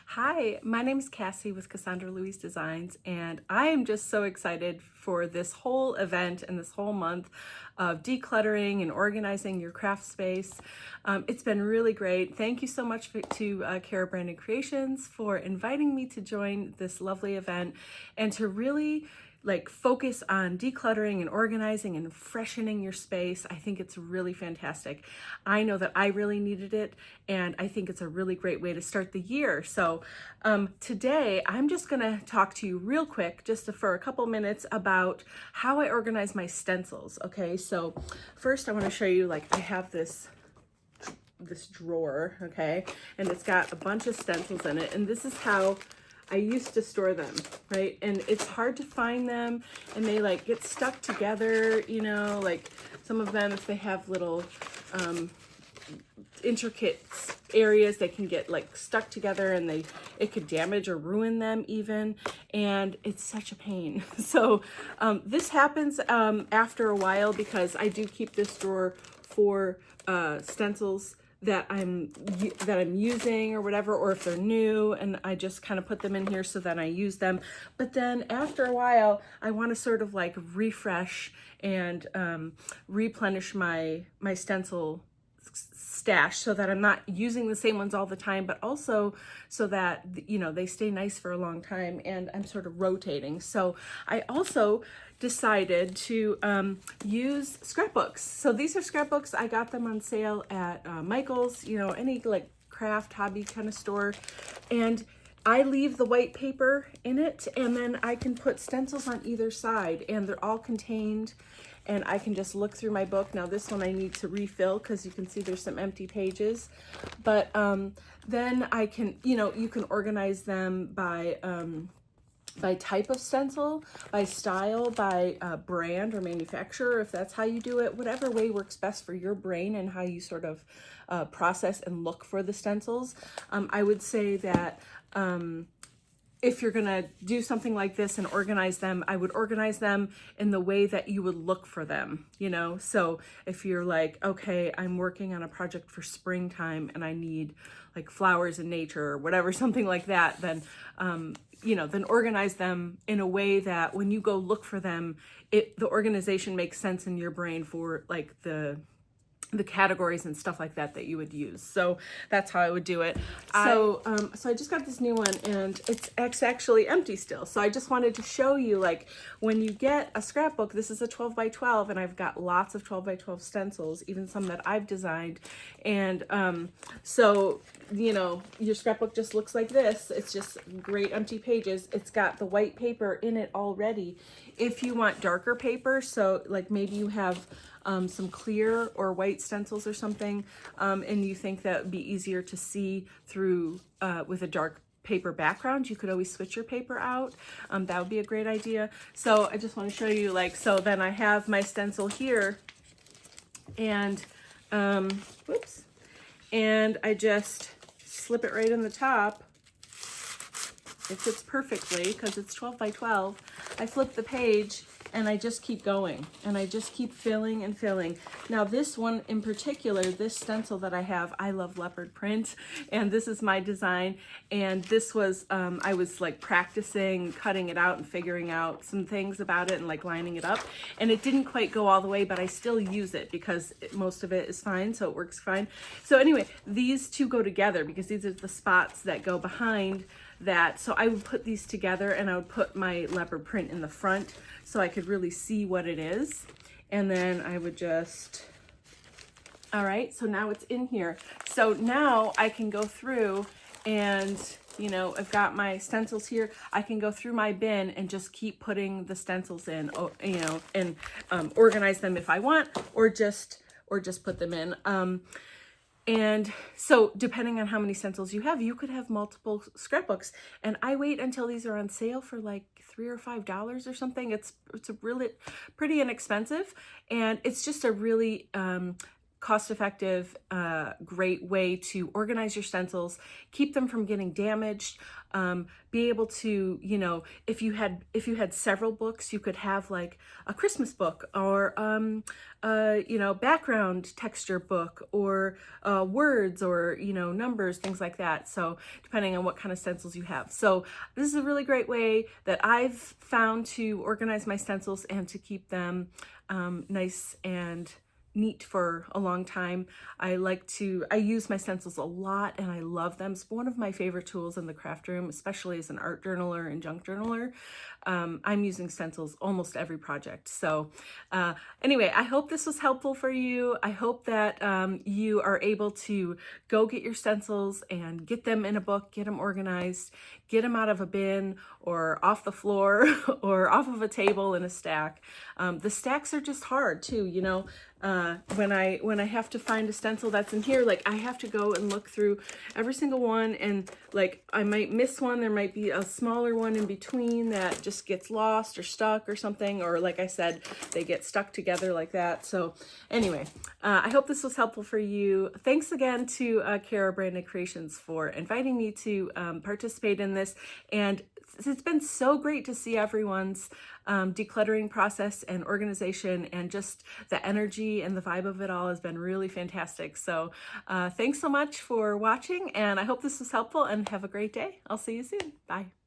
Hi, my name is Cassie with Kassandra Louise Designs, and I am just so excited for this whole event and this whole month of decluttering and organizing your craft space. It's been really great. Thank you so much to Cara Brandon Creations for inviting me to join this lovely event and to really focus on decluttering and organizing and freshening your space. I think it's really fantastic. I know that I really needed it, and I think it's a really great way to start the year. So today I'm just gonna talk to you real quick, just for a couple minutes, about how I organize my stencils. Okay, so first I want to show you, I have this drawer, okay, and it's got a bunch of stencils in it, and this is how I used to store them, right? And it's hard to find them, and they get stuck together, some of them, if they have little intricate areas, they can get stuck together, and it could damage or ruin them even, and it's such a pain. So this happens after a while, because I do keep this drawer for stencils that I'm using or whatever, or if they're new, and I just kind of put them in here so that I use them. But then after a while, I want to sort of refresh and replenish my stencil stash, so that I'm not using the same ones all the time, but also so that they stay nice for a long time, and I'm sort of rotating. So I also decided to use scrapbooks. So these are scrapbooks. I got them on sale at Michael's, any craft hobby kind of store, and I leave the white paper in it, and then I can put stencils on either side, and they're all contained, and I can just look through my book. Now this one I need to refill, because you can see there's some empty pages, but then I can, you can organize them by type of stencil, by style, by brand or manufacturer, if that's how you do it. Whatever way works best for your brain and how you sort of process and look for the stencils. I would say that if you're gonna do something like this and organize them, I would organize them in the way that you would look for them, So if you're okay, I'm working on a project for springtime and I need flowers in nature or whatever, something like that, then then organize them in a way that when you go look for them, the organization makes sense in your brain for the categories and stuff like that you would use. So that's how I would do it. So I just got this new one, and it's actually empty still. So I just wanted to show you, when you get a scrapbook, this is a 12 by 12, and I've got lots of 12 by 12 stencils, even some that I've designed. And so, your scrapbook just looks like this. It's just great empty pages. It's got the white paper in it already. If you want darker paper, so maybe you have some clear or white stencils or something, and you think that would be easier to see through with a dark paper background, you could always switch your paper out. That would be a great idea. So I just want to show you, so then I have my stencil here, and whoops, and I just slip it right in the top. It fits perfectly because it's 12 by 12. I flip the page, and I just keep going, and I just keep filling and filling. Now this one in particular, this stencil that I have, I love leopard print, and this is my design. And this was, I was practicing cutting it out and figuring out some things about it and lining it up. And it didn't quite go all the way, but I still use it because most of it is fine, so it works fine. So anyway, these two go together because these are the spots that go behind that. So I would put these together, and I would put my leopard print in the front so I could really see what it is. And then I would just, all right, so now it's in here. So now I can go through and, I've got my stencils here. I can go through my bin and just keep putting the stencils in, and organize them if I want, or just put them in. And so depending on how many stencils you have, you could have multiple scrapbooks. And I wait until these are on sale for $3 or $5 or something. It's a really pretty inexpensive, and it's just a really cost-effective, great way to organize your stencils, keep them from getting damaged, be able to, you know, if you had several books, you could have like a Christmas book, or you know, background texture book, or words, or, you know, numbers, things like that. So depending on what kind of stencils you have. So this is a really great way that I've found to organize my stencils and to keep them nice and neat for a long time. I use my stencils a lot and I love them. It's one of my favorite tools in the craft room, especially as an art journaler and junk journaler. I'm using stencils almost every project. So anyway, I hope this was helpful for you. I hope that you are able to go get your stencils and get them in a book, get them organized, get them out of a bin or off the floor or off of a table in a stack. The stacks are just hard too, you know. When I have to find a stencil that's in here, like I have to go and look through every single one, and like I might miss one. There might be a smaller one in between that just gets lost or stuck or something, or like I said, they get stuck together like that. So anyway, I hope this was helpful for you. Thanks again to Cara Brandon Creations for inviting me to participate in this, and it's been so great to see everyone's decluttering process and organization, and just the energy and the vibe of it all has been really fantastic. So thanks so much for watching, and I hope this was helpful, and have a great day. I'll see you soon. Bye.